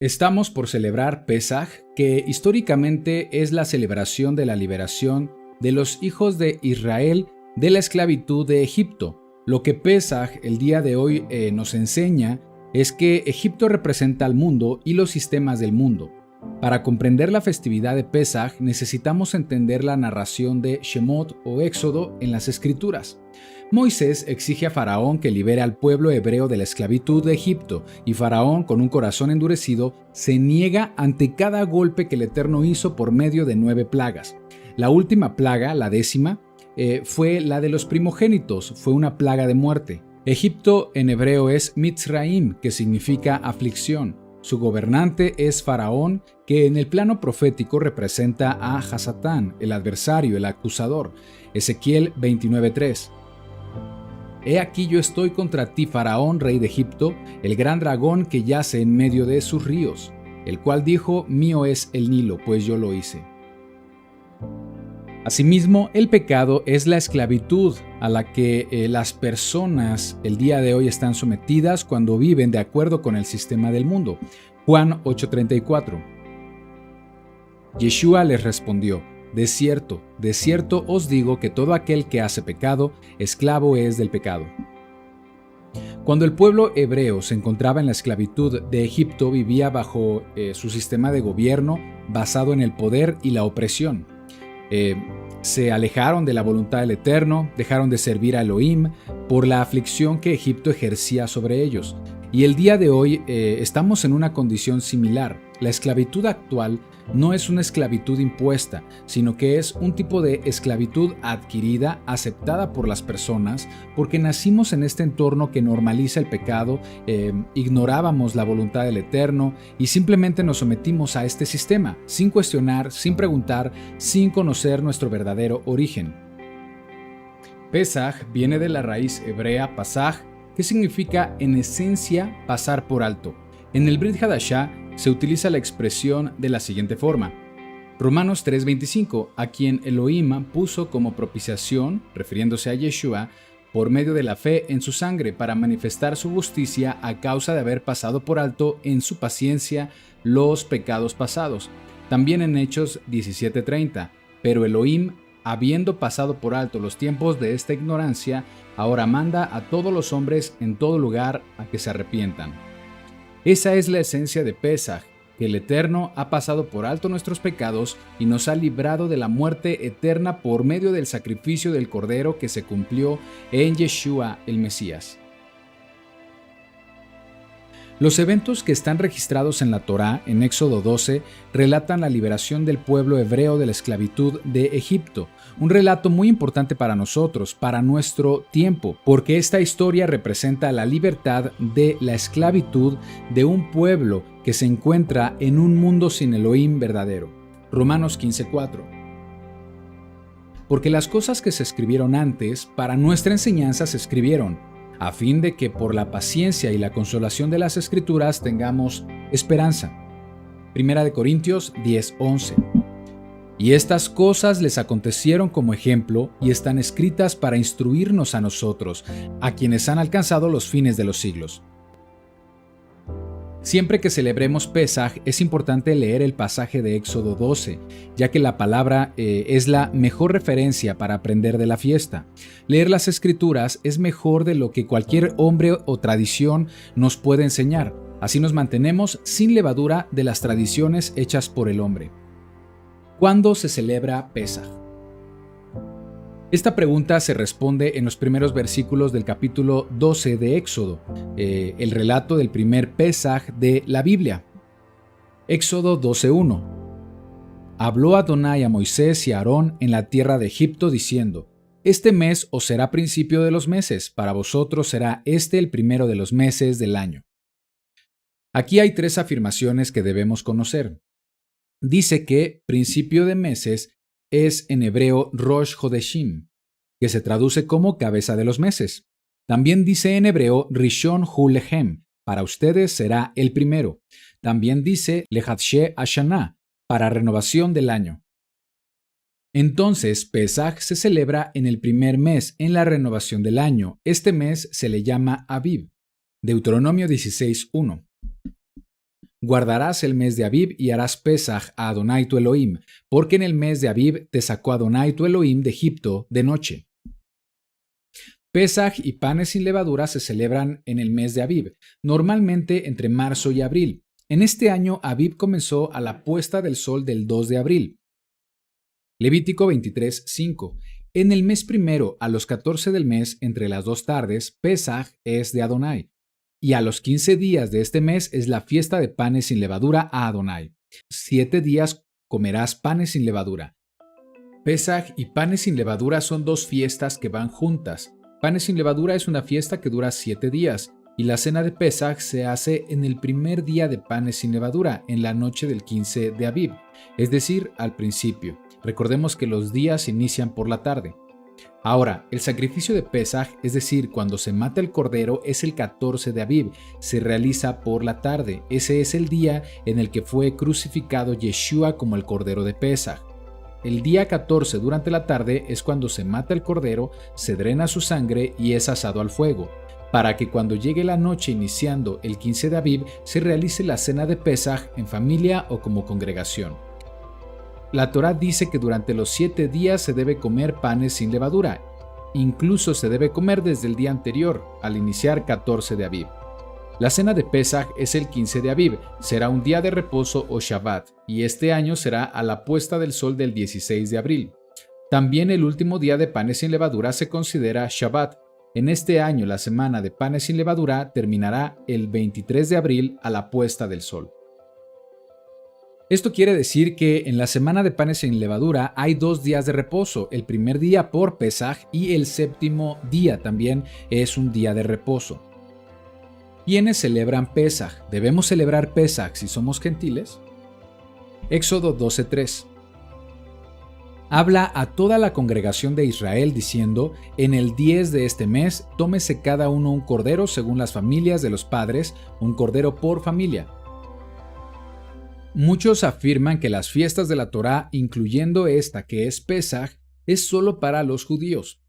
Estamos por celebrar Pesaj, que históricamente es la celebración de la liberación de los hijos de Israel de la esclavitud de Egipto. Lo que Pesaj el día de hoy nos enseña es que Egipto representa al mundo y los sistemas del mundo. Para comprender la festividad de Pesaj necesitamos entender la narración de Shemot o Éxodo en las Escrituras. Moisés exige a Faraón que libere al pueblo hebreo de la esclavitud de Egipto, y Faraón, con un corazón endurecido, se niega ante cada golpe que el Eterno hizo por medio de 9 plagas. La última plaga, la 10ª, fue la de los primogénitos, fue una plaga de muerte. Egipto en hebreo es Mitzraim, que significa aflicción. Su gobernante es Faraón, que en el plano profético representa a Hasatán, el adversario, el acusador. Ezequiel 29:3. He aquí yo estoy contra ti, Faraón, rey de Egipto, el gran dragón que yace en medio de sus ríos, el cual dijo, mío es el Nilo, pues yo lo hice. Asimismo, el pecado es la esclavitud a la que las personas el día de hoy están sometidas cuando viven de acuerdo con el sistema del mundo. Juan 8:34. Yeshua les respondió, de cierto os digo que todo aquel que hace pecado, esclavo es del pecado. Cuando el pueblo hebreo se encontraba en la esclavitud de Egipto, vivía bajo su sistema de gobierno basado en el poder y la opresión. Se alejaron de la voluntad del Eterno, dejaron de servir a Elohim por la aflicción que Egipto ejercía sobre ellos. Y el día de hoy estamos en una condición similar. La esclavitud actual no es una esclavitud impuesta, sino que es un tipo de esclavitud adquirida, aceptada por las personas, porque nacimos en este entorno que normaliza el pecado, ignorábamos la voluntad del Eterno y simplemente nos sometimos a este sistema, sin cuestionar, sin preguntar, sin conocer nuestro verdadero origen. Pesaj viene de la raíz hebrea pasaj, que significa en esencia pasar por alto. En el Brit Hadashah se utiliza la expresión de la siguiente forma. Romanos 3:25, a quien Elohim puso como propiciación, refiriéndose a Yeshua, por medio de la fe en su sangre para manifestar su justicia a causa de haber pasado por alto en su paciencia los pecados pasados. También en Hechos 17:30, pero Elohim, habiendo pasado por alto los tiempos de esta ignorancia, ahora manda a todos los hombres en todo lugar a que se arrepientan. Esa es la esencia de Pesaj, que el Eterno ha pasado por alto nuestros pecados y nos ha librado de la muerte eterna por medio del sacrificio del Cordero que se cumplió en Yeshua el Mesías. Los eventos que están registrados en la Torá, en Éxodo 12, relatan la liberación del pueblo hebreo de la esclavitud de Egipto, un relato muy importante para nosotros, para nuestro tiempo, porque esta historia representa la libertad de la esclavitud de un pueblo que se encuentra en un mundo sin Elohim verdadero. Romanos 15:4. Porque las cosas que se escribieron antes, para nuestra enseñanza se escribieron, a fin de que por la paciencia y la consolación de las Escrituras tengamos esperanza. Primera de Corintios 10:11. Y estas cosas les acontecieron como ejemplo y están escritas para instruirnos a nosotros, a quienes han alcanzado los fines de los siglos. Siempre que celebremos Pesaj es importante leer el pasaje de Éxodo 12, ya que la palabra es la mejor referencia para aprender de la fiesta. Leer las Escrituras es mejor de lo que cualquier hombre o tradición nos puede enseñar. Así nos mantenemos sin levadura de las tradiciones hechas por el hombre. ¿Cuándo se celebra Pesaj? Esta pregunta se responde en los primeros versículos del capítulo 12 de Éxodo, el relato del primer Pesaj de la Biblia. Éxodo 12:1. Habló Adonai a Moisés y a Aarón en la tierra de Egipto diciendo, este mes os será principio de los meses, para vosotros será este el primero de los meses del año. Aquí hay 3 afirmaciones que debemos conocer. Dice que principio de meses es en hebreo Rosh Hodeshim, que se traduce como cabeza de los meses. También dice en hebreo Rishon Hu Lechem, para ustedes será el primero. También dice Lehadshe Hashanah, para renovación del año. Entonces, Pesaj se celebra en el primer mes, en la renovación del año. Este mes se le llama Aviv. Deuteronomio 16:1. Guardarás el mes de Abib y harás Pesaj a Adonai tu Elohim, porque en el mes de Abib te sacó Adonai tu Elohim de Egipto de noche. Pesaj y panes sin levadura se celebran en el mes de Abib, normalmente entre marzo y abril. En este año Abib comenzó a la puesta del sol del 2 de abril. Levítico 23:5. En el mes primero, a los 14 del mes, entre las 2 tardes, Pesaj es de Adonai. Y a los 15 días de este mes es la fiesta de panes sin levadura a Adonai. 7 días comerás panes sin levadura. Pesaj y panes sin levadura son dos fiestas que van juntas. Panes sin levadura es una fiesta que dura 7 días, y la cena de Pesaj se hace en el primer día de panes sin levadura, en la noche del 15 de Abib, es decir, al principio. Recordemos que los días inician por la tarde. Ahora, el sacrificio de Pesaj, es decir, cuando se mata el cordero, es el 14 de Abib, se realiza por la tarde. Ese es el día en el que fue crucificado Yeshua como el cordero de Pesaj. El día 14 durante la tarde es cuando se mata el cordero, se drena su sangre y es asado al fuego, para que cuando llegue la noche iniciando el 15 de Abib se realice la cena de Pesaj en familia o como congregación. La Torá dice que durante los 7 días se debe comer panes sin levadura, incluso se debe comer desde el día anterior, al iniciar 14 de Abib. La cena de Pesaj es el 15 de Abib, será un día de reposo o Shabbat, y este año será a la puesta del sol del 16 de abril. También el último día de panes sin levadura se considera Shabbat. En este año la semana de panes sin levadura terminará el 23 de abril a la puesta del sol. Esto quiere decir que en la semana de panes sin levadura hay 2 días de reposo, el primer día por Pesaj y el séptimo día también es un día de reposo. ¿Quiénes celebran Pesaj? ¿Debemos celebrar Pesaj si somos gentiles? Éxodo 12:3. Habla a toda la congregación de Israel diciendo: en el 10 de este mes, tómese cada uno un cordero según las familias de los padres, un cordero por familia. Muchos afirman que las fiestas de la Torá, incluyendo esta que es Pesaj, es solo para los judíos.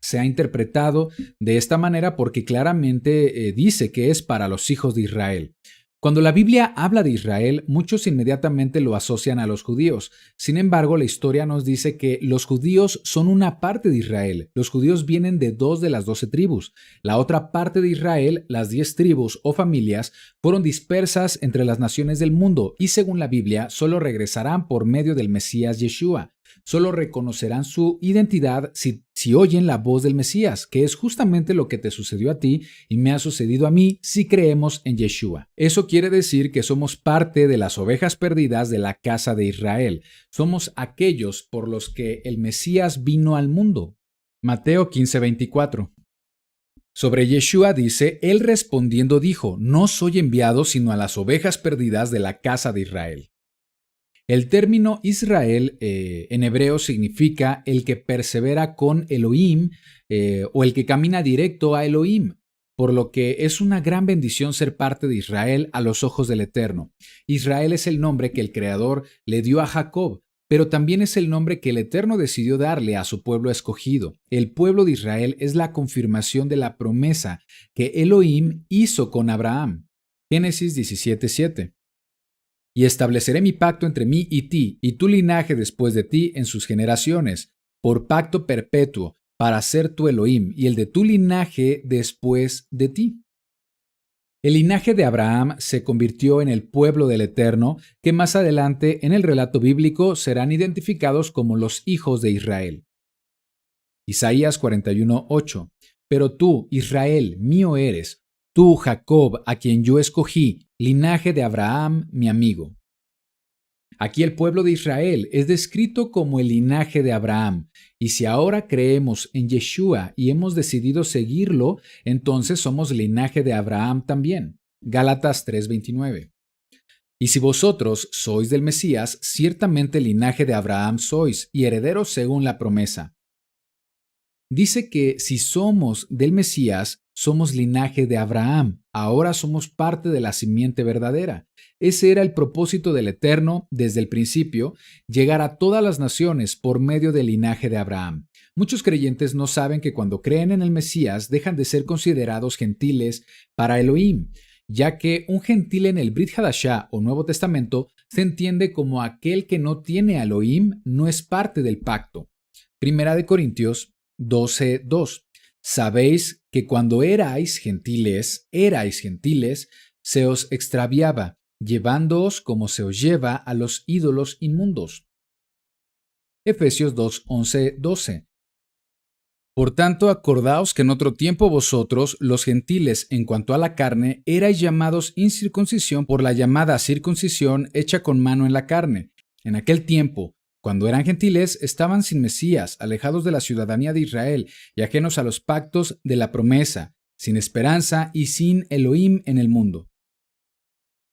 Se ha interpretado de esta manera porque claramente dice que es para los hijos de Israel. Cuando la Biblia habla de Israel, muchos inmediatamente lo asocian a los judíos. Sin embargo, la historia nos dice que los judíos son una parte de Israel. Los judíos vienen de 2 de las 12 tribus. La otra parte de Israel, las 10 tribus o familias, fueron dispersas entre las naciones del mundo y según la Biblia, solo regresarán por medio del Mesías Yeshua. Solo reconocerán su identidad si oyen la voz del Mesías, que es justamente lo que te sucedió a ti y me ha sucedido a mí si creemos en Yeshua. Eso quiere decir que somos parte de las ovejas perdidas de la casa de Israel. Somos aquellos por los que el Mesías vino al mundo. Mateo 15:24. Sobre Yeshua dice: Él respondiendo dijo: No soy enviado sino a las ovejas perdidas de la casa de Israel. El término Israel en hebreo significa el que persevera con Elohim o el que camina directo a Elohim, por lo que es una gran bendición ser parte de Israel a los ojos del Eterno. Israel es el nombre que el Creador le dio a Jacob, pero también es el nombre que el Eterno decidió darle a su pueblo escogido. El pueblo de Israel es la confirmación de la promesa que Elohim hizo con Abraham. Génesis 17:7. Y estableceré mi pacto entre mí y ti, y tu linaje después de ti en sus generaciones, por pacto perpetuo, para ser tu Elohim, y el de tu linaje después de ti. El linaje de Abraham se convirtió en el pueblo del Eterno, que más adelante en el relato bíblico serán identificados como los hijos de Israel. Isaías 41:8. Pero tú, Israel, mío eres, tú, Jacob, a quien yo escogí, linaje de Abraham, mi amigo. Aquí el pueblo de Israel es descrito como el linaje de Abraham, y si ahora creemos en Yeshua y hemos decidido seguirlo, entonces somos linaje de Abraham también. Gálatas 3:29. Y si vosotros sois del Mesías, ciertamente linaje de Abraham sois, y herederos según la promesa. Dice que si somos del Mesías, somos linaje de Abraham. Ahora somos parte de la simiente verdadera. Ese era el propósito del Eterno desde el principio, llegar a todas las naciones por medio del linaje de Abraham. Muchos creyentes no saben que cuando creen en el Mesías dejan de ser considerados gentiles para Elohim. ya que un gentil en el Brit Hadashah o Nuevo Testamento se entiende como aquel que no tiene a Elohim, no es parte del pacto. Primera de Corintios 12:2. Sabéis que cuando erais gentiles, se os extraviaba, llevándoos como se os lleva a los ídolos inmundos. Efesios 2:11-12. Por tanto, acordaos que en otro tiempo vosotros, los gentiles, en cuanto a la carne, erais llamados incircuncisión por la llamada circuncisión hecha con mano en la carne. En aquel tiempo, cuando eran gentiles, estaban sin Mesías, alejados de la ciudadanía de Israel y ajenos a los pactos de la promesa, sin esperanza y sin Elohim en el mundo.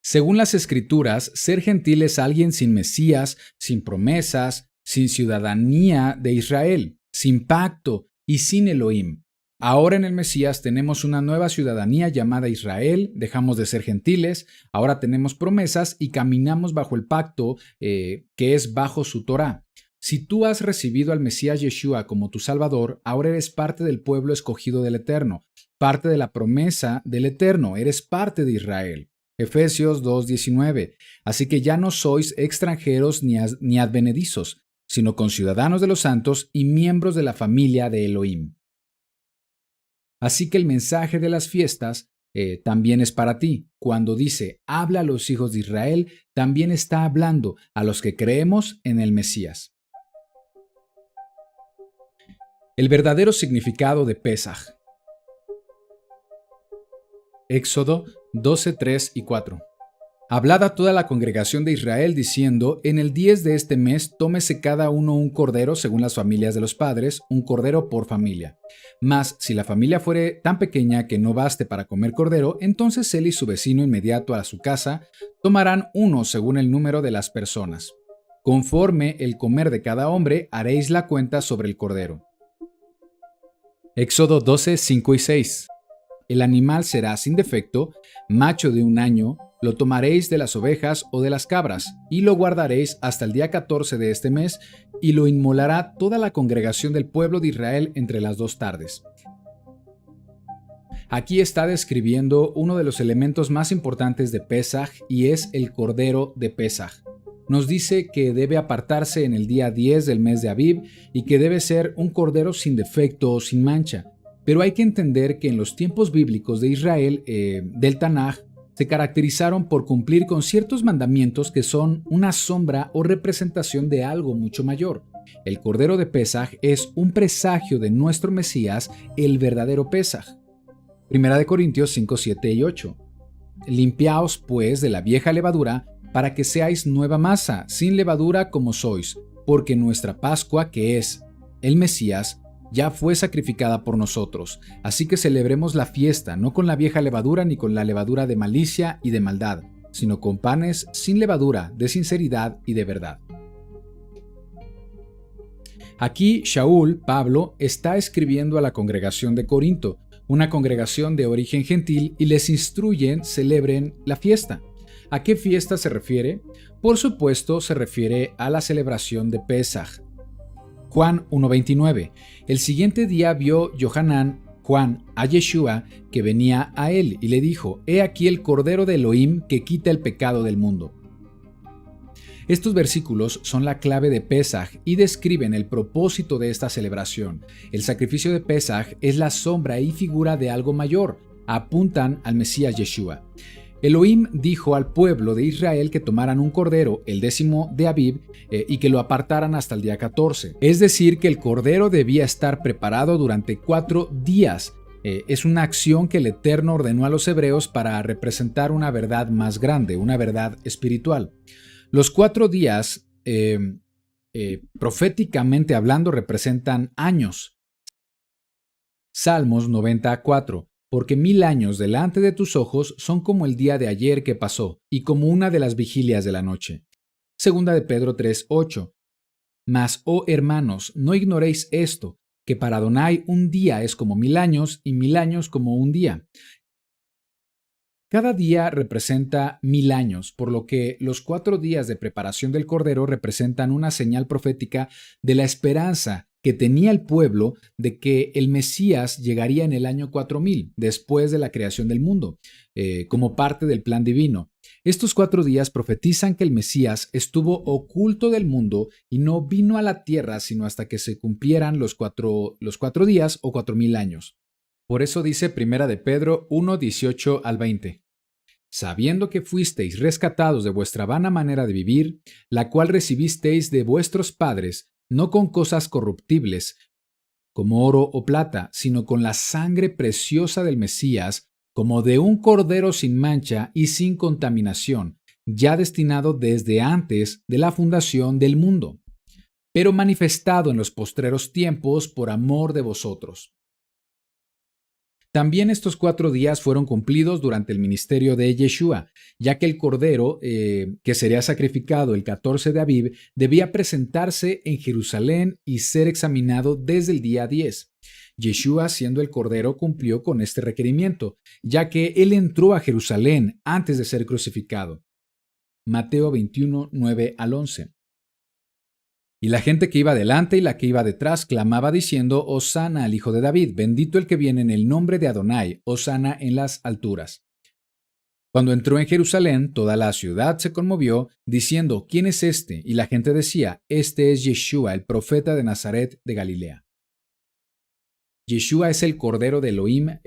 Según las Escrituras, ser gentil es alguien sin Mesías, sin promesas, sin ciudadanía de Israel, sin pacto y sin Elohim. Ahora en el Mesías tenemos una nueva ciudadanía llamada Israel, dejamos de ser gentiles, ahora tenemos promesas y caminamos bajo el pacto que es bajo su Torá. Si tú has recibido al Mesías Yeshua como tu Salvador, ahora eres parte del pueblo escogido del Eterno, parte de la promesa del Eterno, eres parte de Israel. Efesios 2:19. Así que ya no sois extranjeros ni advenedizos, sino conciudadanos de los santos y miembros de la familia de Elohim. Así que el mensaje de las fiestas también es para ti. Cuando dice, habla a los hijos de Israel, también está hablando a los que creemos en el Mesías. El verdadero significado de Pesaj. Éxodo 12:3 y 4. Hablad a toda la congregación de Israel diciendo, en el 10 de este mes tómese cada uno un cordero según las familias de los padres, un cordero por familia. Mas si la familia fuere tan pequeña que no baste para comer cordero, entonces él y su vecino inmediato a su casa tomarán uno según el número de las personas. Conforme el comer de cada hombre, haréis la cuenta sobre el cordero. Éxodo 12:5 y 6. El animal será sin defecto, macho de 1 año, lo tomaréis de las ovejas o de las cabras, y lo guardaréis hasta el día 14 de este mes, y lo inmolará toda la congregación del pueblo de Israel entre las 2 tardes. Aquí está describiendo uno de los elementos más importantes de Pesaj, y es el cordero de Pesaj. Nos dice que debe apartarse en el día 10 del mes de Abib, y que debe ser un cordero sin defecto o sin mancha. Pero hay que entender que en los tiempos bíblicos de Israel, del Tanaj, se caracterizaron por cumplir con ciertos mandamientos que son una sombra o representación de algo mucho mayor. El Cordero de Pesaj es un presagio de nuestro Mesías, el verdadero Pesaj. Primera de Corintios 5, 7 y 8. Limpiaos pues de la vieja levadura para que seáis nueva masa, sin levadura como sois, porque nuestra Pascua, que es el Mesías, ya fue sacrificada por nosotros, así que celebremos la fiesta no con la vieja levadura ni con la levadura de malicia y de maldad, sino con panes sin levadura, de sinceridad y de verdad. Aquí Shaul, Pablo, está escribiendo a la congregación de Corinto, una congregación de origen gentil, y les instruyen celebren la fiesta. ¿A qué fiesta se refiere? Por supuesto, se refiere a la celebración de Pesaj. Juan 1:29. El siguiente día vio Juan a Yeshua que venía a él y le dijo, he aquí el Cordero de Elohim que quita el pecado del mundo. Estos versículos son la clave de Pesaj y describen el propósito de esta celebración. El sacrificio de Pesaj es la sombra y figura de algo mayor, apuntan al Mesías Yeshua. Elohim dijo al pueblo de Israel que tomaran un cordero, el 10 de Abib, y que lo apartaran hasta el día 14. Es decir, que el cordero debía estar preparado durante 4 días. Es una acción que el Eterno ordenó a los hebreos para representar una verdad más grande, una verdad espiritual. Los 4 días, proféticamente hablando, representan años. Salmos 90:4. Porque 1000 años delante de tus ojos son como el día de ayer que pasó, y como una de las vigilias de la noche. Segunda de Pedro 3:8. Mas, oh hermanos, no ignoréis esto, que para Adonai un día es como 1000 años, y 1000 años como un día. Cada día representa 1000 años, por lo que los 4 días de preparación del Cordero representan una señal profética de la esperanza que tenía el pueblo de que el Mesías llegaría en el año 4000, después de la creación del mundo, como parte del plan divino. Estos 4 días profetizan que el Mesías estuvo oculto del mundo y no vino a la tierra sino hasta que se cumplieran los cuatro días o 4000 años. Por eso dice Primera de Pedro 1, 18 al 20. Sabiendo que fuisteis rescatados de vuestra vana manera de vivir, la cual recibisteis de vuestros padres, no con cosas corruptibles, como oro o plata, sino con la sangre preciosa del Mesías, como de un cordero sin mancha y sin contaminación, ya destinado desde antes de la fundación del mundo, pero manifestado en los postreros tiempos por amor de vosotros. También estos 4 días fueron cumplidos durante el ministerio de Yeshua, ya que el cordero, que sería sacrificado el 14 de Abib, debía presentarse en Jerusalén y ser examinado desde el día 10. Yeshua, siendo el cordero, cumplió con este requerimiento, ya que él entró a Jerusalén antes de ser crucificado. Mateo 21, 9 al 11. Y la gente que iba delante y la que iba detrás clamaba diciendo: Hosana al Hijo de David, bendito el que viene en el nombre de Adonai, Hosana en las alturas. Cuando entró en Jerusalén, toda la ciudad se conmovió, diciendo: ¿Quién es este? Y la gente decía: Este es Yeshua, el profeta de Nazaret de Galilea. Yeshua es el Cordero de Elohim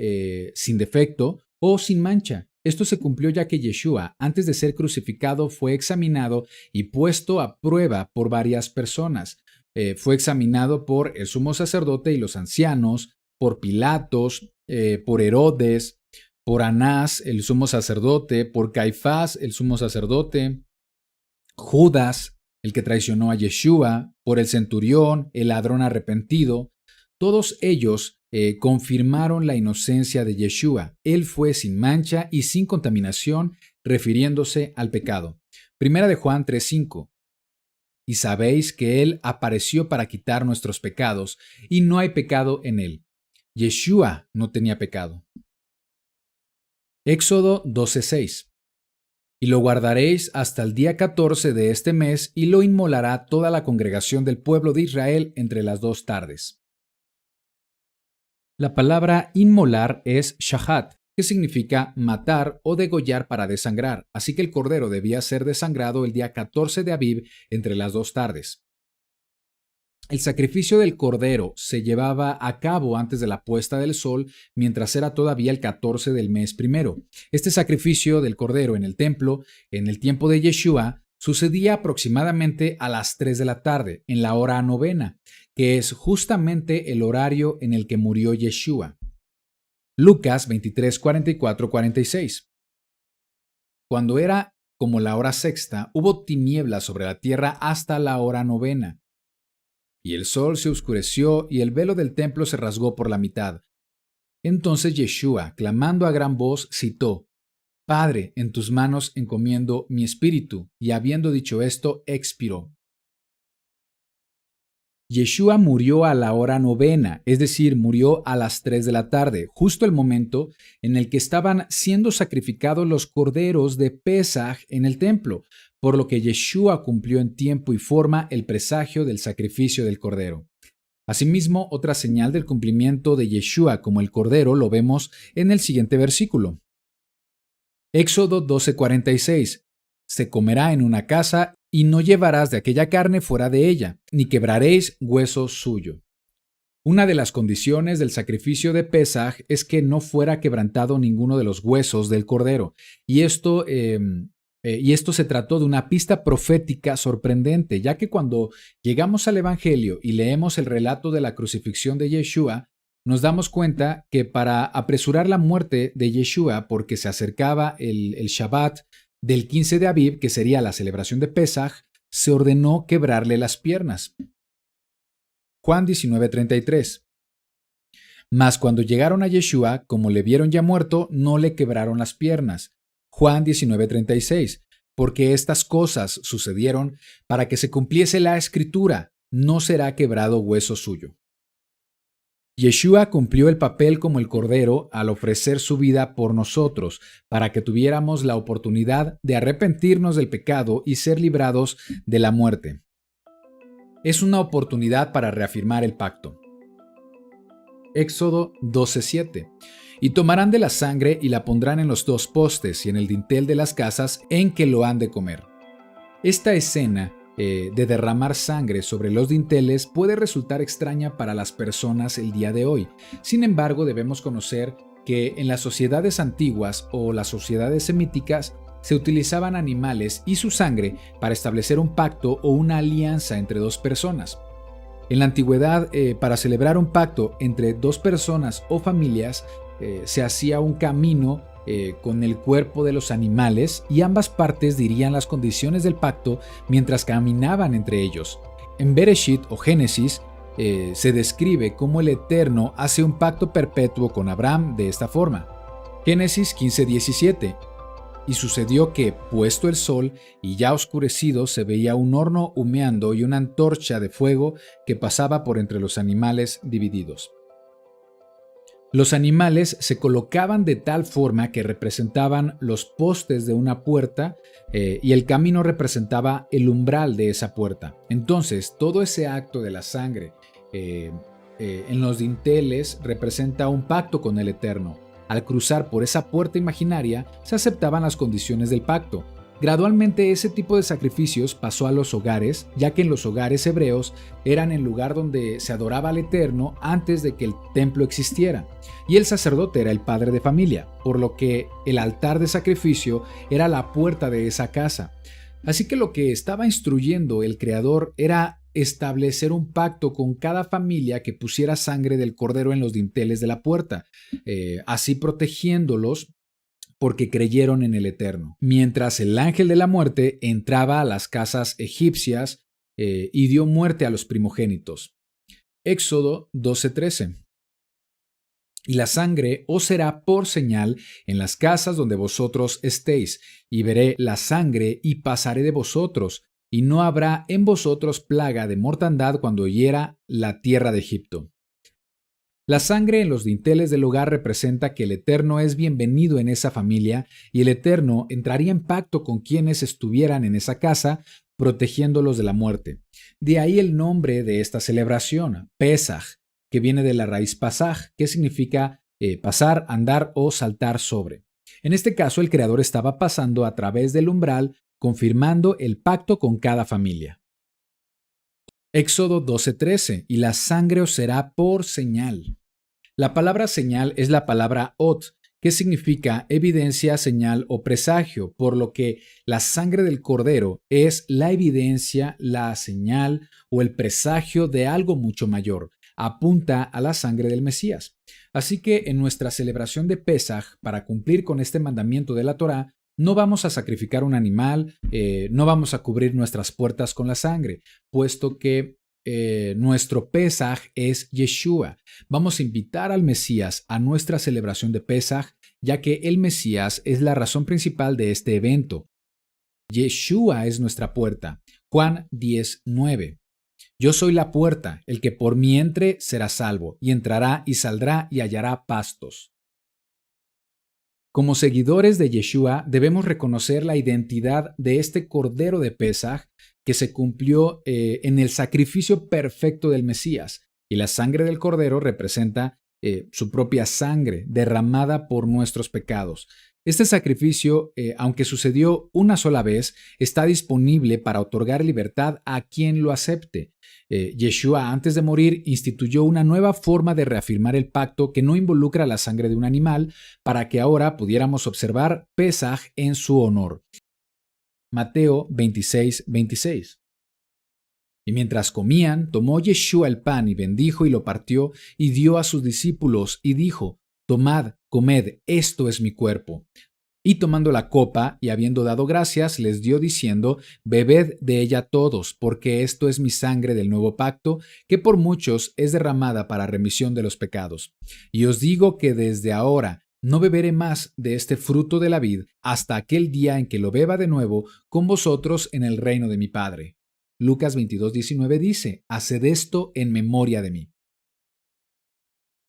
sin defecto o sin mancha. Esto se cumplió ya que Yeshua, antes de ser crucificado, fue examinado y puesto a prueba por varias personas. Fue examinado por el sumo sacerdote y los ancianos, por Pilatos, por Herodes, por Anás, el sumo sacerdote, por Caifás, el sumo sacerdote, Judas, el que traicionó a Yeshua, por el centurión, el ladrón arrepentido. Todos ellos confirmaron la inocencia de Yeshua. Él fue sin mancha y sin contaminación, refiriéndose al pecado. Primera de Juan 3:5. Y sabéis que Él apareció para quitar nuestros pecados, y no hay pecado en Él. Yeshua no tenía pecado. Éxodo 12:6. Y lo guardaréis hasta el día 14 de este mes, y lo inmolará toda la congregación del pueblo de Israel entre las 2 tardes. La palabra inmolar es shahat, que significa matar o degollar para desangrar, así que el cordero debía ser desangrado el día 14 de Abib entre las 2 tardes. El sacrificio del cordero se llevaba a cabo antes de la puesta del sol, mientras era todavía el 14 del mes primero. Este sacrificio del cordero en el templo, en el tiempo de Yeshua, sucedía aproximadamente a las 3 de la tarde, en la hora novena, que es justamente el horario en el que murió Yeshua. Lucas 23, 44, 46. Cuando era como la hora sexta, hubo tinieblas sobre la tierra hasta la hora novena. Y el sol se oscureció y el velo del templo se rasgó por la mitad. Entonces Yeshua, clamando a gran voz, citó: Padre, en tus manos encomiendo mi espíritu. Y habiendo dicho esto, expiró. Yeshua murió a la hora novena, es decir, murió a las 3 de la tarde, justo el momento en el que estaban siendo sacrificados los corderos de Pesaj en el templo, por lo que Yeshua cumplió en tiempo y forma el presagio del sacrificio del cordero. Asimismo, otra señal del cumplimiento de Yeshua como el cordero lo vemos en el siguiente versículo. Éxodo 12:46. Se comerá en una casa y no llevarás de aquella carne fuera de ella, ni quebraréis hueso suyo. Una de las condiciones del sacrificio de Pesaj es que no fuera quebrantado ninguno de los huesos del cordero, y esto se trató de una pista profética sorprendente, ya que cuando llegamos al Evangelio y leemos el relato de la crucifixión de Yeshua, nos damos cuenta que para apresurar la muerte de Yeshua, porque se acercaba el Shabbat del 15 de Abib, que sería la celebración de Pesaj, se ordenó quebrarle las piernas. Juan 19:33. Mas cuando llegaron a Yeshua, como le vieron ya muerto, no le quebraron las piernas. Juan 19:36. Porque estas cosas sucedieron para que se cumpliese la escritura: no será quebrado hueso suyo. Yeshua cumplió el papel como el Cordero al ofrecer su vida por nosotros, para que tuviéramos la oportunidad de arrepentirnos del pecado y ser librados de la muerte. Es una oportunidad para reafirmar el pacto. Éxodo 12:7. Y tomarán de la sangre y la pondrán en los dos postes y en el dintel de las casas en que lo han de comer. Esta escena de derramar sangre sobre los dinteles puede resultar extraña para las personas el día de hoy. Sin embargo, debemos conocer que en las sociedades antiguas o las sociedades semíticas se utilizaban animales y su sangre para establecer un pacto o una alianza entre dos personas. En la antigüedad, para celebrar un pacto entre dos personas o familias, se hacía un camino con el cuerpo de los animales y ambas partes dirían las condiciones del pacto mientras caminaban entre ellos. En Bereshit o Génesis se describe cómo el Eterno hace un pacto perpetuo con Abraham de esta forma. Génesis 15:17. Y sucedió que, puesto el sol y ya oscurecido, se veía un horno humeando y una antorcha de fuego que pasaba por entre los animales divididos. Los animales se colocaban de tal forma que representaban los postes de una puerta y el camino representaba el umbral de esa puerta. Entonces, todo ese acto de la sangre en los dinteles representa un pacto con el Eterno. Al cruzar por esa puerta imaginaria, se aceptaban las condiciones del pacto. Gradualmente ese tipo de sacrificios pasó a los hogares, ya que en los hogares hebreos eran el lugar donde se adoraba al Eterno antes de que el templo existiera, y el sacerdote era el padre de familia, por lo que el altar de sacrificio era la puerta de esa casa. Así que lo que estaba instruyendo el Creador era establecer un pacto con cada familia que pusiera sangre del cordero en los dinteles de la puerta, así protegiéndolos porque creyeron en el Eterno. Mientras el ángel de la muerte entraba a las casas egipcias y dio muerte a los primogénitos. Éxodo 12:13. Y la sangre os será por señal en las casas donde vosotros estéis, y veré la sangre y pasaré de vosotros, y no habrá en vosotros plaga de mortandad cuando hiera la tierra de Egipto. La sangre en los dinteles del hogar representa que el Eterno es bienvenido en esa familia y el Eterno entraría en pacto con quienes estuvieran en esa casa, protegiéndolos de la muerte. De ahí el nombre de esta celebración, Pesaj, que viene de la raíz pasaj, que significa pasar, andar o saltar sobre. En este caso, el Creador estaba pasando a través del umbral, confirmando el pacto con cada familia. Éxodo 12:13, y la sangre os será por señal. La palabra señal es la palabra ot, que significa evidencia, señal o presagio, por lo que la sangre del cordero es la evidencia, la señal o el presagio de algo mucho mayor. Apunta a la sangre del Mesías. Así que en nuestra celebración de Pesaj, para cumplir con este mandamiento de la Torá, no vamos a sacrificar un animal, no vamos a cubrir nuestras puertas con la sangre, puesto que nuestro Pesaj es Yeshua. Vamos a invitar al Mesías a nuestra celebración de Pesaj, ya que el Mesías es la razón principal de este evento. Yeshua es nuestra puerta. Juan 10:9. Yo soy la puerta, el que por mí entre será salvo, y entrará y saldrá y hallará pastos. Como seguidores de Yeshua, debemos reconocer la identidad de este Cordero de Pesaj que se cumplió en el sacrificio perfecto del Mesías, y la sangre del Cordero representa su propia sangre derramada por nuestros pecados. Este sacrificio, aunque sucedió una sola vez, está disponible para otorgar libertad a quien lo acepte. Yeshua, antes de morir, instituyó una nueva forma de reafirmar el pacto que no involucra la sangre de un animal, para que ahora pudiéramos observar Pesaj en su honor. Mateo 26:26. Y mientras comían, tomó Yeshua el pan y bendijo y lo partió y dio a sus discípulos y dijo: Tomad, comed, esto es mi cuerpo. Y tomando la copa y habiendo dado gracias, les dio diciendo: Bebed de ella todos, porque esto es mi sangre del nuevo pacto, que por muchos es derramada para remisión de los pecados. Y os digo que desde ahora no beberé más de este fruto de la vid hasta aquel día en que lo beba de nuevo con vosotros en el reino de mi Padre. Lucas 22:19 dice: Haced esto en memoria de mí.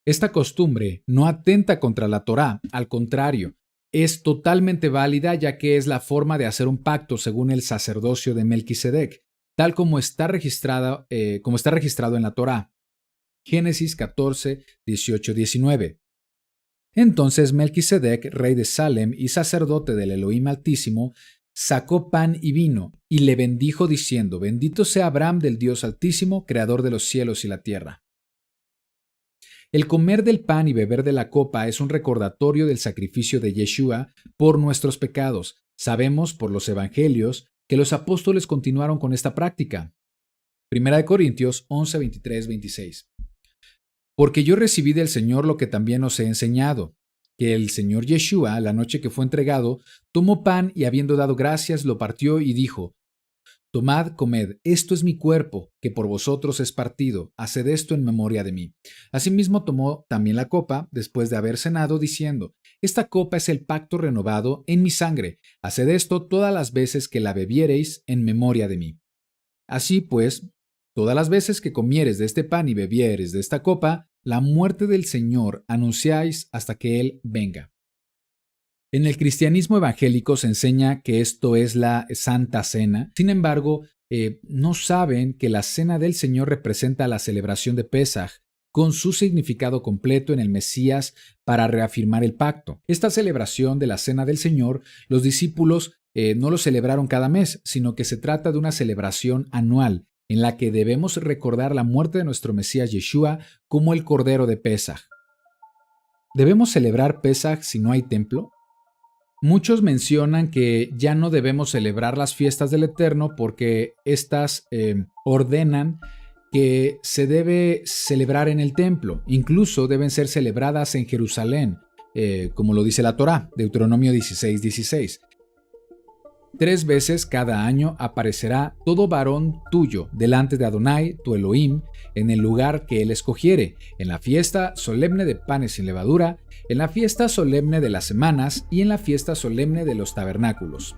Esta costumbre no atenta contra la Torá, al contrario, es totalmente válida, ya que es la forma de hacer un pacto según el sacerdocio de Melquisedec. tal como está registrado en la Torá. Génesis 14, 18, 19. Entonces Melquisedec, rey de Salem y sacerdote del Elohim Altísimo, sacó pan y vino, y le bendijo diciendo: Bendito sea Abraham del Dios Altísimo, creador de los cielos y la tierra. El comer del pan y beber de la copa es un recordatorio del sacrificio de Yeshua por nuestros pecados. Sabemos por los evangelios que los apóstoles continuaron con esta práctica. 1 Corintios 11, 23, 26. Porque yo recibí del Señor lo que también os he enseñado, que el Señor Yeshua, la noche que fue entregado, tomó pan y habiendo dado gracias, lo partió y dijo: Tomad, comed, esto es mi cuerpo, que por vosotros es partido, haced esto en memoria de mí. Asimismo tomó también la copa, después de haber cenado, diciendo: Esta copa es el pacto renovado en mi sangre, haced esto todas las veces que la bebiereis en memoria de mí. Así pues, todas las veces que comieres de este pan y bebieres de esta copa, la muerte del Señor anunciáis hasta que Él venga. En el cristianismo evangélico se enseña que esto es la Santa Cena. Sin embargo, no saben que la Cena del Señor representa la celebración de Pesaj con su significado completo en el Mesías para reafirmar el pacto. Esta celebración de la Cena del Señor, los discípulos no lo celebraron cada mes, sino que se trata de una celebración anual en la que debemos recordar la muerte de nuestro Mesías Yeshua como el Cordero de Pesaj. ¿Debemos celebrar Pesaj si no hay templo? Muchos mencionan que ya no debemos celebrar las fiestas del Eterno porque éstas ordenan que se debe celebrar en el templo. Incluso deben ser celebradas en Jerusalén, como lo dice la Torá, Deuteronomio 16, 16. 3 veces cada año aparecerá todo varón tuyo delante de Adonai, tu Elohim, en el lugar que él escogiere, en la fiesta solemne de panes sin levadura, en la fiesta solemne de las semanas y en la fiesta solemne de los tabernáculos.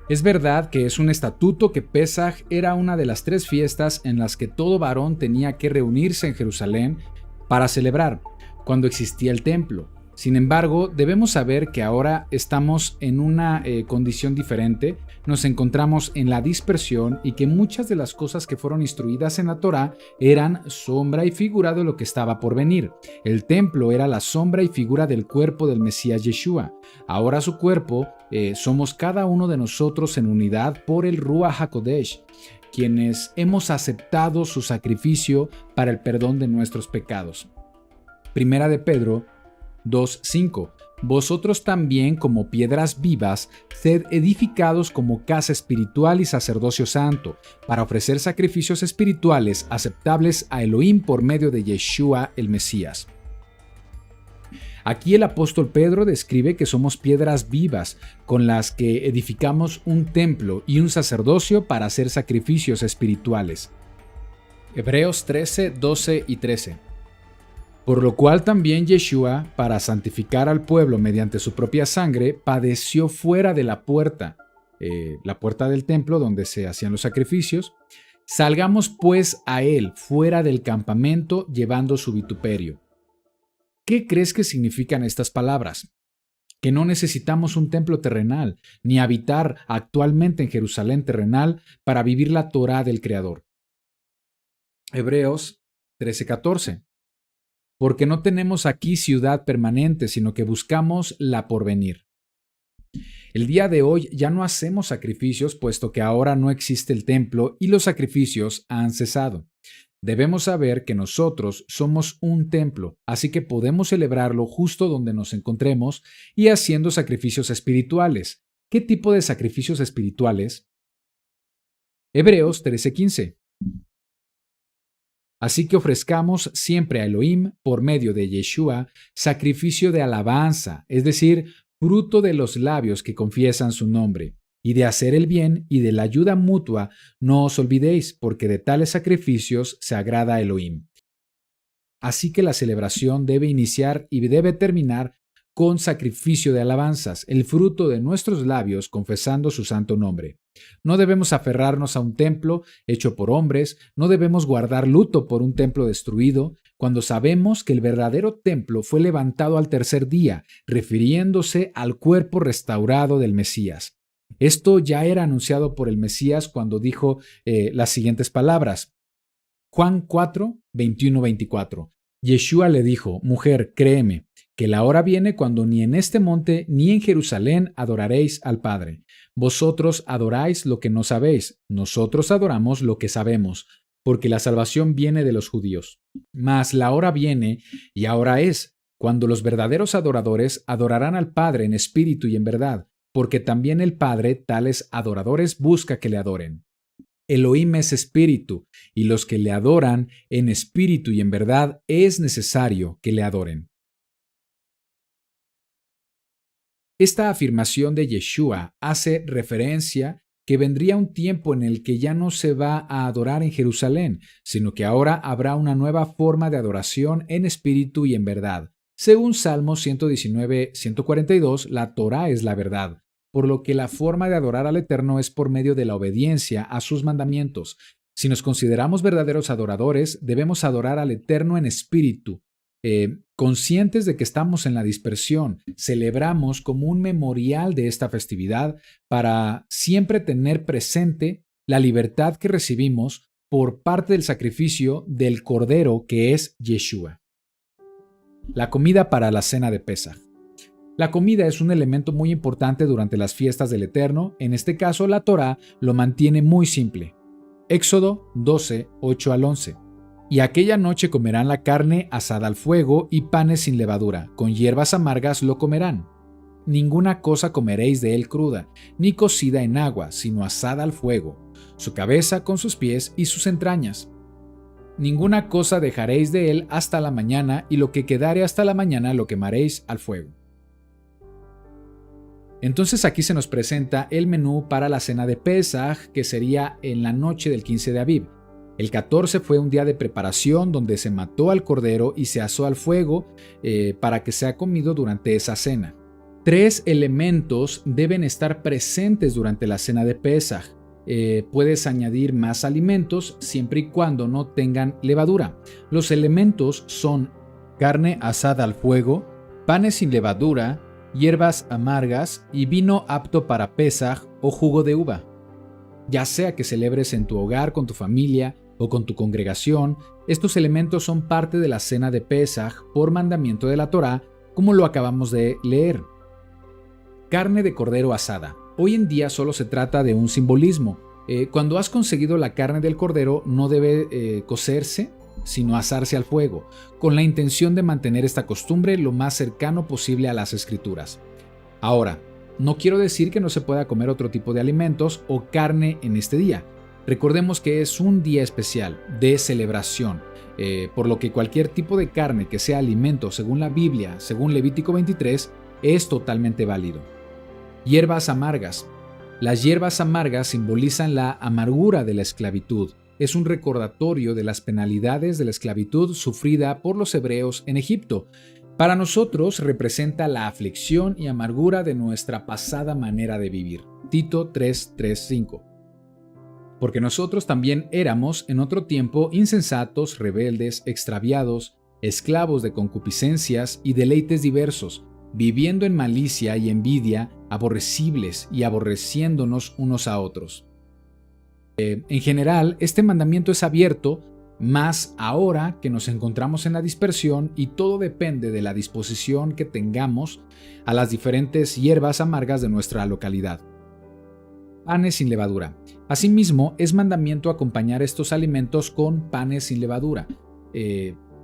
Es verdad que es un estatuto que Pesaj era una de las 3 fiestas en las que todo varón tenía que reunirse en Jerusalén para celebrar, cuando existía el templo. Sin embargo, debemos saber que ahora estamos en una condición diferente, nos encontramos en la dispersión y que muchas de las cosas que fueron instruidas en la Torá eran sombra y figura de lo que estaba por venir. El templo era la sombra y figura del cuerpo del Mesías Yeshua. Ahora su cuerpo somos cada uno de nosotros en unidad por el Ruach HaKodesh, quienes hemos aceptado su sacrificio para el perdón de nuestros pecados. Primera de Pedro 2:5. Vosotros también, como piedras vivas, sed edificados como casa espiritual y sacerdocio santo, para ofrecer sacrificios espirituales aceptables a Elohim por medio de Yeshua el Mesías. Aquí el apóstol Pedro describe que somos piedras vivas con las que edificamos un templo y un sacerdocio para hacer sacrificios espirituales. Hebreos 13, 12 y 13. Por lo cual también Yeshua, para santificar al pueblo mediante su propia sangre, padeció fuera de la puerta del templo donde se hacían los sacrificios. Salgamos pues a él fuera del campamento llevando su vituperio. ¿Qué crees que significan estas palabras? Que no necesitamos un templo terrenal, ni habitar actualmente en Jerusalén terrenal para vivir la Torá del Creador. Hebreos 13:14. Porque no tenemos aquí ciudad permanente, sino que buscamos la porvenir. El día de hoy ya no hacemos sacrificios, puesto que ahora no existe el templo y los sacrificios han cesado. Debemos saber que nosotros somos un templo, así que podemos celebrarlo justo donde nos encontremos y haciendo sacrificios espirituales. ¿Qué tipo de sacrificios espirituales? Hebreos 13:15. Así que ofrezcamos siempre a Elohim, por medio de Yeshua, sacrificio de alabanza, es decir, fruto de los labios que confiesan su nombre. Y de hacer el bien y de la ayuda mutua no os olvidéis, porque de tales sacrificios se agrada a Elohim. Así que la celebración debe iniciar y debe terminar con sacrificio de alabanzas, el fruto de nuestros labios confesando su santo nombre. No debemos aferrarnos a un templo hecho por hombres, no debemos guardar luto por un templo destruido, cuando sabemos que el verdadero templo fue levantado al tercer día, refiriéndose al cuerpo restaurado del Mesías. Esto ya era anunciado por el Mesías cuando dijo las siguientes palabras. Juan 4, 21-24. Yeshua le dijo, mujer, créeme, que la hora viene cuando ni en este monte ni en Jerusalén adoraréis al Padre. Vosotros adoráis lo que no sabéis, nosotros adoramos lo que sabemos, porque la salvación viene de los judíos. Mas la hora viene, y ahora es, cuando los verdaderos adoradores adorarán al Padre en espíritu y en verdad, porque también el Padre tales adoradores busca que le adoren. Elohim es espíritu, y los que le adoran en espíritu y en verdad es necesario que le adoren. Esta afirmación de Yeshua hace referencia que vendría un tiempo en el que ya no se va a adorar en Jerusalén, sino que ahora habrá una nueva forma de adoración en espíritu y en verdad. Según Salmos 119-142, la Torá es la verdad, por lo que la forma de adorar al Eterno es por medio de la obediencia a sus mandamientos. Si nos consideramos verdaderos adoradores, debemos adorar al Eterno en espíritu, conscientes de que estamos en la dispersión. Celebramos como un memorial de esta festividad para siempre tener presente la libertad que recibimos por parte del sacrificio del Cordero que es Yeshua. La comida para la cena de Pesaj. La comida es un elemento muy importante durante las fiestas del Eterno. En este caso, la Torá lo mantiene muy simple. Éxodo 12, 8-11. Y aquella noche comerán la carne asada al fuego y panes sin levadura, con hierbas amargas lo comerán. Ninguna cosa comeréis de él cruda, ni cocida en agua, sino asada al fuego, su cabeza con sus pies y sus entrañas. Ninguna cosa dejaréis de él hasta la mañana, y lo que quedare hasta la mañana lo quemaréis al fuego. Entonces aquí se nos presenta el menú para la cena de Pesaj, que sería en la noche del 15 de Abib. El 14 fue un día de preparación donde se mató al cordero y se asó al fuego para que sea comido durante esa cena. 3 elementos deben estar presentes durante la cena de Pesaj. Puedes añadir más alimentos siempre y cuando no tengan levadura. Los elementos son carne asada al fuego, panes sin levadura, hierbas amargas y vino apto para Pesaj o jugo de uva. Ya sea que celebres en tu hogar con tu familia o con tu congregación, estos elementos son parte de la cena de Pesaj por mandamiento de la Torá, como lo acabamos de leer. Carne de cordero asada. Hoy en día solo se trata de un simbolismo. Cuando has conseguido la carne del cordero, no debe cocerse, sino asarse al fuego, con la intención de mantener esta costumbre lo más cercano posible a las Escrituras. Ahora, no quiero decir que no se pueda comer otro tipo de alimentos o carne en este día. Recordemos que es un día especial de celebración, por lo que cualquier tipo de carne que sea alimento según la Biblia, según Levítico 23, es totalmente válido. Hierbas amargas. Las hierbas amargas simbolizan la amargura de la esclavitud. Es un recordatorio de las penalidades de la esclavitud sufrida por los hebreos en Egipto. Para nosotros representa la aflicción y amargura de nuestra pasada manera de vivir. Tito 3:3-5. Porque nosotros también éramos en otro tiempo insensatos, rebeldes, extraviados, esclavos de concupiscencias y deleites diversos, viviendo en malicia y envidia, aborrecibles y aborreciéndonos unos a otros. En general, este mandamiento es abierto, más ahora que nos encontramos en la dispersión y todo depende de la disposición que tengamos a las diferentes hierbas amargas de nuestra localidad. Panes sin levadura. Asimismo, es mandamiento acompañar estos alimentos con panes sin levadura.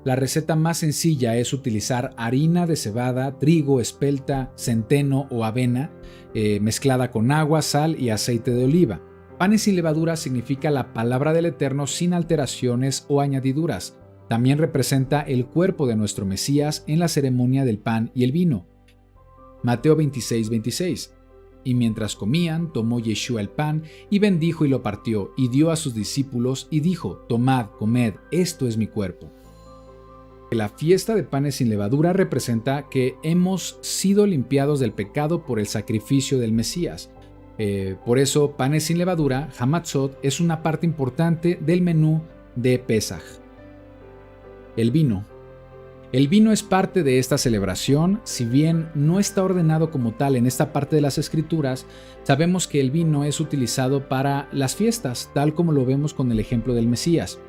La receta más sencilla es utilizar harina de cebada, trigo, espelta, centeno o avena, mezclada con agua, sal y aceite de oliva. Panes sin levadura significa la palabra del Eterno sin alteraciones o añadiduras. También representa el cuerpo de nuestro Mesías en la ceremonia del pan y el vino. Mateo 26:26. Y mientras comían, tomó Yeshua el pan y bendijo y lo partió y dio a sus discípulos y dijo: Tomad, comed, esto es mi cuerpo. La fiesta de panes sin levadura representa que hemos sido limpiados del pecado por el sacrificio del Mesías. Por eso, panes sin levadura, Hamatzot, es una parte importante del menú de Pesaj. El vino. El vino es parte de esta celebración, si bien no está ordenado como tal en esta parte de las Escrituras, sabemos que el vino es utilizado para las fiestas, tal como lo vemos con el ejemplo del Mesías.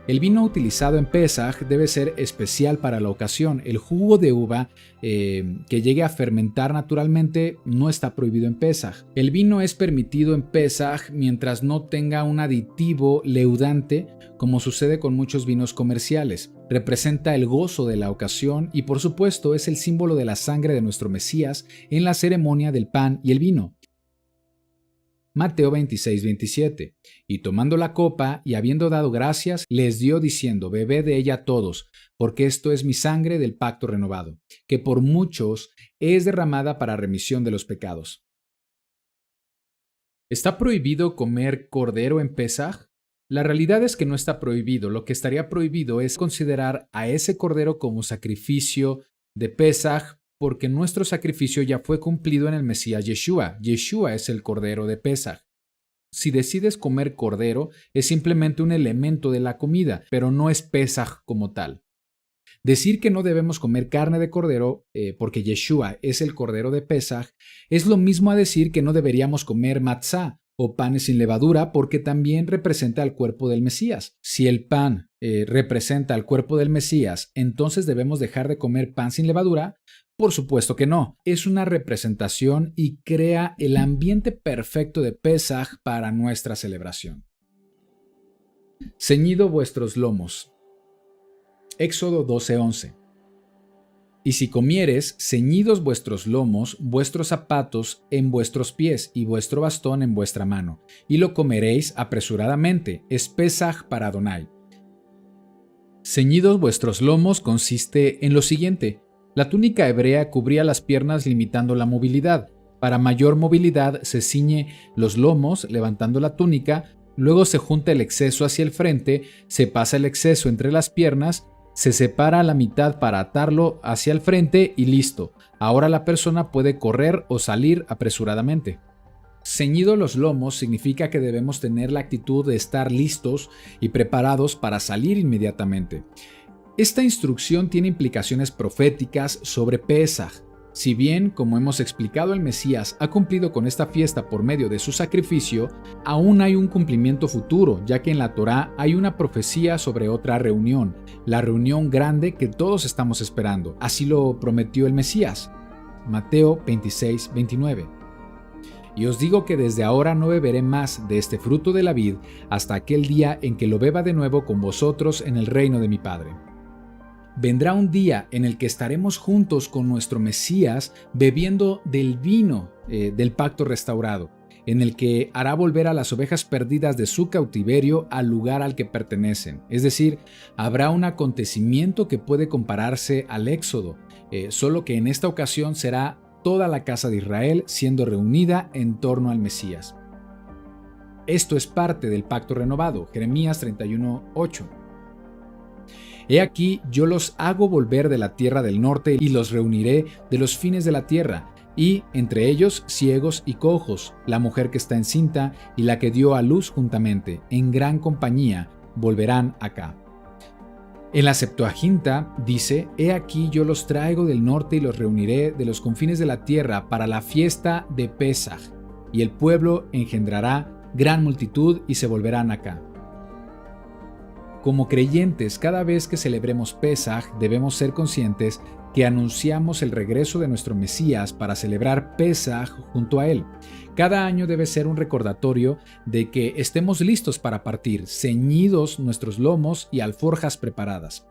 El vino utilizado en Pesaj debe ser especial para la ocasión. El jugo de uva que llegue a fermentar naturalmente no está prohibido en Pesaj. El vino es permitido en Pesaj mientras no tenga un aditivo leudante, como sucede con muchos vinos comerciales. Representa el gozo de la ocasión y por supuesto es el símbolo de la sangre de nuestro Mesías en la ceremonia del pan y el vino. Mateo 26:27. Y tomando la copa y habiendo dado gracias, les dio diciendo: bebed de ella todos, porque esto es mi sangre del pacto renovado, que por muchos es derramada para remisión de los pecados. ¿Está prohibido comer cordero en Pesaj? La realidad es que no está prohibido. Lo que estaría prohibido es considerar a ese cordero como sacrificio de Pesaj, porque nuestro sacrificio ya fue cumplido en el Mesías Yeshua. Yeshua es el cordero de Pesaj. Si decides comer cordero, es simplemente un elemento de la comida, pero no es Pesaj como tal. Decir que no debemos comer carne de cordero porque Yeshua es el cordero de Pesaj es lo mismo a decir que no deberíamos comer matzá o panes sin levadura porque también representa al cuerpo del Mesías. Si el pan representa al cuerpo del Mesías, entonces debemos dejar de comer pan sin levadura. Por supuesto que no. Es una representación y crea el ambiente perfecto de Pesaj para nuestra celebración. Ceñido vuestros lomos. Éxodo 12:11. Y si comieres, ceñidos vuestros lomos, vuestros zapatos en vuestros pies y vuestro bastón en vuestra mano, y lo comeréis apresuradamente, es Pesaj para Adonai. Ceñidos vuestros lomos consiste en lo siguiente: la túnica hebrea cubría las piernas limitando la movilidad. Para mayor movilidad se ciñe los lomos levantando la túnica, luego se junta el exceso hacia el frente, se pasa el exceso entre las piernas, se separa a la mitad para atarlo hacia el frente y listo. Ahora la persona puede correr o salir apresuradamente. Ceñido los lomos significa que debemos tener la actitud de estar listos y preparados para salir inmediatamente. Esta instrucción tiene implicaciones proféticas sobre Pesaj. Si bien, como hemos explicado, el Mesías ha cumplido con esta fiesta por medio de su sacrificio, aún hay un cumplimiento futuro, ya que en la Torá hay una profecía sobre otra reunión, la reunión grande que todos estamos esperando. Así lo prometió el Mesías. Mateo 26:29. Y os digo que desde ahora no beberé más de este fruto de la vid hasta aquel día en que lo beba de nuevo con vosotros en el reino de mi Padre. Vendrá un día en el que estaremos juntos con nuestro Mesías bebiendo del vino del pacto restaurado, en el que hará volver a las ovejas perdidas de su cautiverio al lugar al que pertenecen. Es decir, habrá un acontecimiento que puede compararse al Éxodo, solo que en esta ocasión será toda la casa de Israel siendo reunida en torno al Mesías. Esto es parte del pacto renovado, Jeremías 31:8. He aquí, yo los hago volver de la tierra del norte y los reuniré de los fines de la tierra, y entre ellos ciegos y cojos, la mujer que está encinta y la que dio a luz juntamente, en gran compañía, volverán acá. En la Septuaginta dice: He aquí yo los traigo del norte y los reuniré de los confines de la tierra para la fiesta de Pesaj, y el pueblo engendrará gran multitud y se volverán acá. Como creyentes, cada vez que celebremos Pesaj, debemos ser conscientes que anunciamos el regreso de nuestro Mesías para celebrar Pesaj junto a Él. Cada año debe ser un recordatorio de que estemos listos para partir, ceñidos nuestros lomos y alforjas preparadas.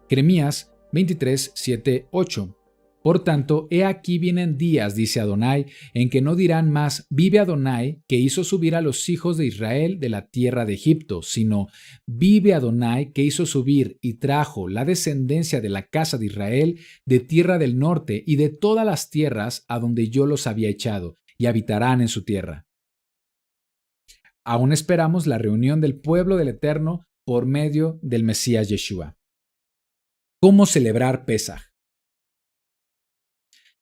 Jeremías 23:7-8. Por tanto, he aquí vienen días, dice Adonai, en que no dirán más: vive Adonai, que hizo subir a los hijos de Israel de la tierra de Egipto, sino: vive Adonai, que hizo subir y trajo la descendencia de la casa de Israel de tierra del norte y de todas las tierras a donde yo los había echado, y habitarán en su tierra. Aún esperamos la reunión del pueblo del Eterno por medio del Mesías Yeshua. ¿Cómo celebrar Pesaj?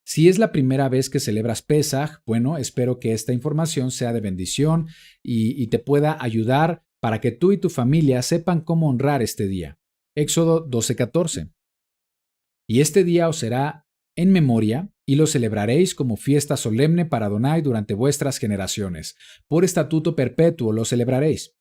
Si es la primera vez que celebras Pesaj, bueno, espero que esta información sea de bendición y te pueda ayudar para que tú y tu familia sepan cómo honrar este día. Éxodo 12:14. Y este día os será en memoria, y lo celebraréis como fiesta solemne para Adonai durante vuestras generaciones. Por estatuto perpetuo lo celebraréis.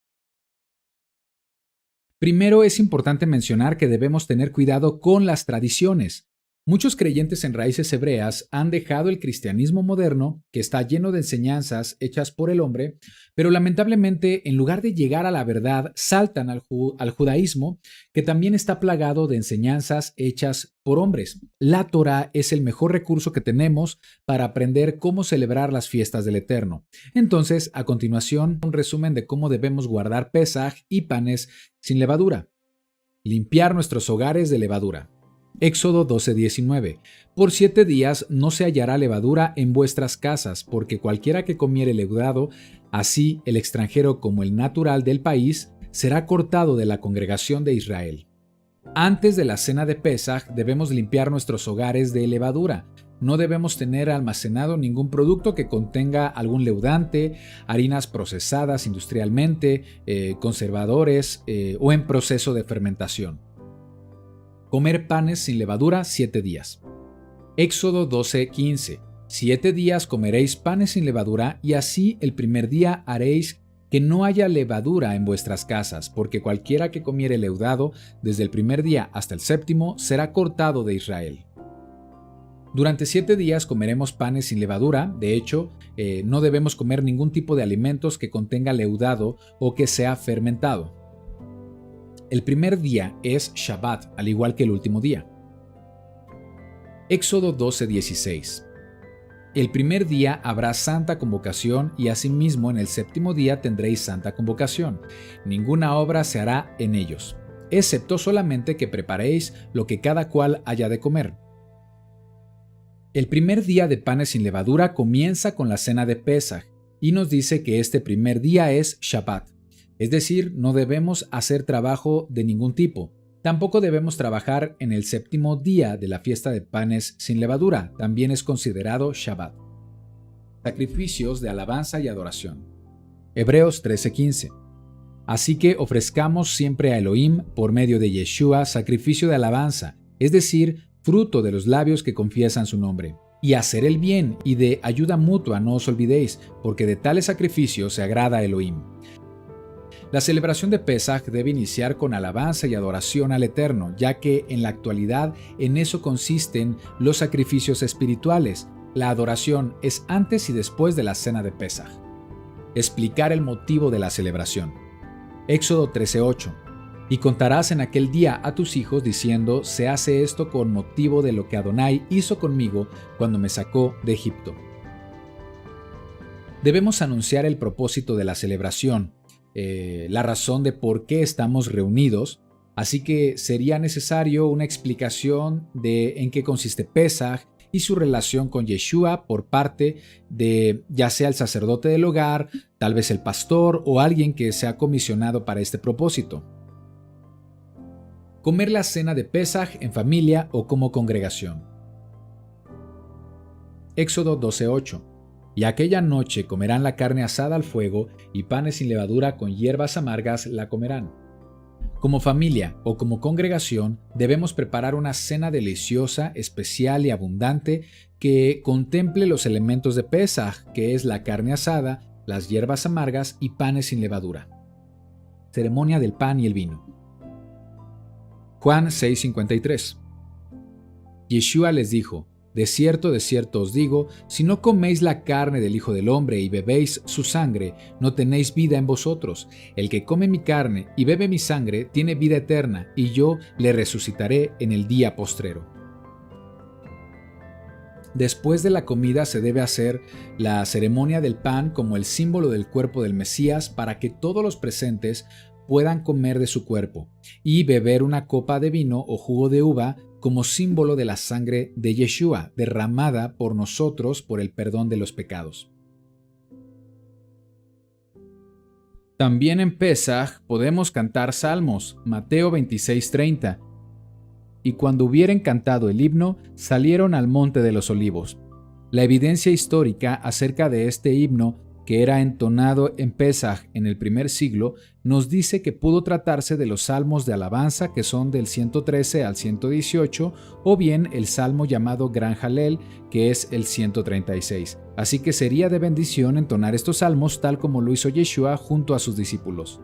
Primero es importante mencionar que debemos tener cuidado con las tradiciones. Muchos creyentes en raíces hebreas han dejado el cristianismo moderno, que está lleno de enseñanzas hechas por el hombre, pero lamentablemente en lugar de llegar a la verdad saltan al judaísmo, que también está plagado de enseñanzas hechas por hombres. La Torá es el mejor recurso que tenemos para aprender cómo celebrar las fiestas del Eterno. Entonces, a continuación, un resumen de cómo debemos guardar Pesaj y panes sin levadura. Limpiar nuestros hogares de levadura. Éxodo 12:19. Por 7 días no se hallará levadura en vuestras casas, porque cualquiera que comiere leudado, así el extranjero como el natural del país, será cortado de la congregación de Israel. Antes de la cena de Pesaj debemos limpiar nuestros hogares de levadura. No debemos tener almacenado ningún producto que contenga algún leudante, harinas procesadas industrialmente, conservadores o en proceso de fermentación. Comer panes sin levadura 7 días. Éxodo 12:15. 7 días comeréis panes sin levadura, y así el primer día haréis que no haya levadura en vuestras casas, porque cualquiera que comiere leudado desde el primer día hasta el séptimo será cortado de Israel. Durante 7 días comeremos panes sin levadura. De hecho, no debemos comer ningún tipo de alimentos que contenga leudado o que sea fermentado. El primer día es Shabbat, al igual que el último día. Éxodo 12:16. El primer día habrá santa convocación, y asimismo en el séptimo día tendréis santa convocación. Ninguna obra se hará en ellos, excepto solamente que preparéis lo que cada cual haya de comer. El primer día de panes sin levadura comienza con la cena de Pesaj, y nos dice que este primer día es Shabbat. Es decir, no debemos hacer trabajo de ningún tipo. Tampoco debemos trabajar en el séptimo día de la fiesta de panes sin levadura. También es considerado Shabbat. Sacrificios de alabanza y adoración. Hebreos 13:15. Así que ofrezcamos siempre a Elohim, por medio de Yeshua, sacrificio de alabanza, es decir, fruto de los labios que confiesan su nombre. Y hacer el bien y de ayuda mutua no os olvidéis, porque de tales sacrificios se agrada a Elohim. La celebración de Pesaj debe iniciar con alabanza y adoración al Eterno, ya que en la actualidad en eso consisten los sacrificios espirituales. La adoración es antes y después de la cena de Pesaj. Explicar el motivo de la celebración. Éxodo 13:8. Y contarás en aquel día a tus hijos diciendo: se hace esto con motivo de lo que Adonai hizo conmigo cuando me sacó de Egipto. Debemos anunciar el propósito de la celebración, la razón de por qué estamos reunidos, así que sería necesario una explicación de en qué consiste Pesaj y su relación con Yeshua por parte de ya sea el sacerdote del hogar, tal vez el pastor o alguien que sea comisionado para este propósito. Comer la cena de Pesaj en familia o como congregación. Éxodo 12:8. Y aquella noche comerán la carne asada al fuego, y panes sin levadura con hierbas amargas la comerán. Como familia o como congregación debemos preparar una cena deliciosa, especial y abundante que contemple los elementos de Pesaj, que es la carne asada, las hierbas amargas y panes sin levadura. Ceremonia del pan y el vino. Juan 6:53. Yeshua les dijo: de cierto os digo, si no coméis la carne del Hijo del Hombre y bebéis su sangre, no tenéis vida en vosotros. El que come mi carne y bebe mi sangre tiene vida eterna, y yo le resucitaré en el día postrero. Después de la comida se debe hacer la ceremonia del pan como el símbolo del cuerpo del Mesías, para que todos los presentes puedan comer de su cuerpo, y beber una copa de vino o jugo de uva como símbolo de la sangre de Yeshua, derramada por nosotros por el perdón de los pecados. También en Pesaj podemos cantar salmos, Mateo 26:30. Y cuando hubieren cantado el himno, salieron al monte de los olivos. La evidencia histórica acerca de este himno que era entonado en Pesaj en el primer siglo, nos dice que pudo tratarse de los salmos de alabanza que son del 113 al 118 o bien el salmo llamado Gran Jalel que es el 136. Así que sería de bendición entonar estos salmos tal como lo hizo Yeshua junto a sus discípulos.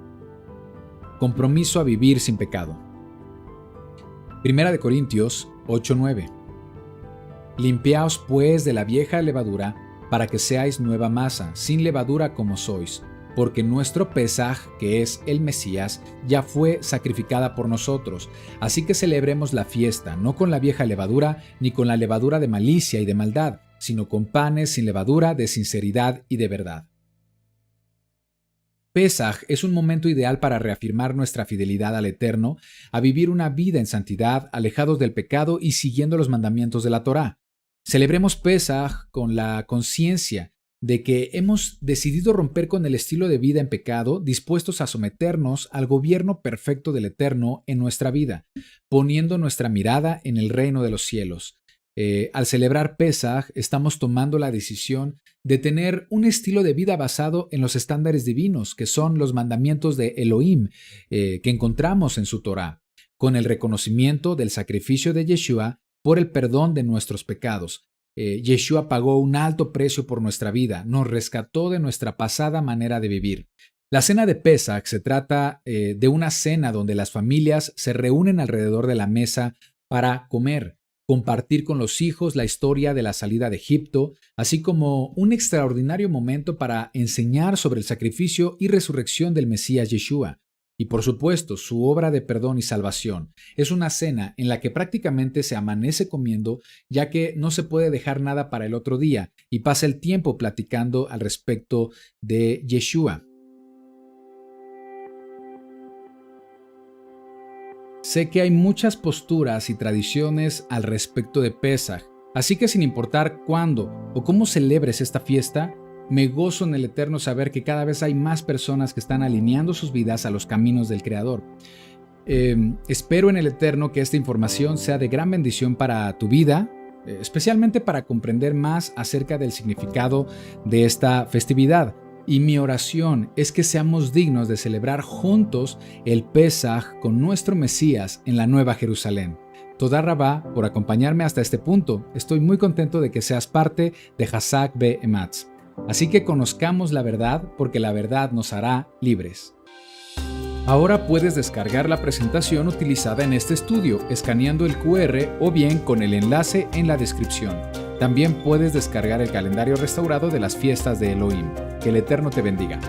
Compromiso a vivir sin pecado. Primera de Corintios 8:9. Limpiaos pues de la vieja levadura, para que seáis nueva masa, sin levadura como sois, porque nuestro Pesaj, que es el Mesías, ya fue sacrificada por nosotros. Así que celebremos la fiesta, no con la vieja levadura, ni con la levadura de malicia y de maldad, sino con panes sin levadura de sinceridad y de verdad. Pesaj es un momento ideal para reafirmar nuestra fidelidad al Eterno, a vivir una vida en santidad, alejados del pecado y siguiendo los mandamientos de la Torá. Celebremos Pesaj con la conciencia de que hemos decidido romper con el estilo de vida en pecado, dispuestos a someternos al gobierno perfecto del Eterno en nuestra vida, poniendo nuestra mirada en el reino de los cielos. Al celebrar Pesaj, estamos tomando la decisión de tener un estilo de vida basado en los estándares divinos, que son los mandamientos de Elohim, que encontramos en su Torá, con el reconocimiento del sacrificio de Yeshua por el perdón de nuestros pecados. Yeshua pagó un alto precio por nuestra vida, nos rescató de nuestra pasada manera de vivir. La cena de Pesaj se trata de una cena donde las familias se reúnen alrededor de la mesa para comer, compartir con los hijos la historia de la salida de Egipto, así como un extraordinario momento para enseñar sobre el sacrificio y resurrección del Mesías Yeshua. Y por supuesto, su obra de perdón y salvación. Es una cena en la que prácticamente se amanece comiendo, ya que no se puede dejar nada para el otro día, y pasa el tiempo platicando al respecto de Yeshua. Sé que hay muchas posturas y tradiciones al respecto de Pesaj, así que sin importar cuándo o cómo celebres esta fiesta, me gozo en el Eterno saber que cada vez hay más personas que están alineando sus vidas a los caminos del Creador. Espero en el Eterno que esta información sea de gran bendición para tu vida, especialmente para comprender más acerca del significado de esta festividad. Y mi oración es que seamos dignos de celebrar juntos el Pesaj con nuestro Mesías en la Nueva Jerusalén. Toda Rabá por acompañarme hasta este punto. Estoy muy contento de que seas parte de Hazak Be Ematz. Así que conozcamos la verdad porque la verdad nos hará libres. Ahora puedes descargar la presentación utilizada en este estudio escaneando el QR o bien con el enlace en la descripción. También puedes descargar el calendario restaurado de las fiestas de Elohim. Que el Eterno te bendiga.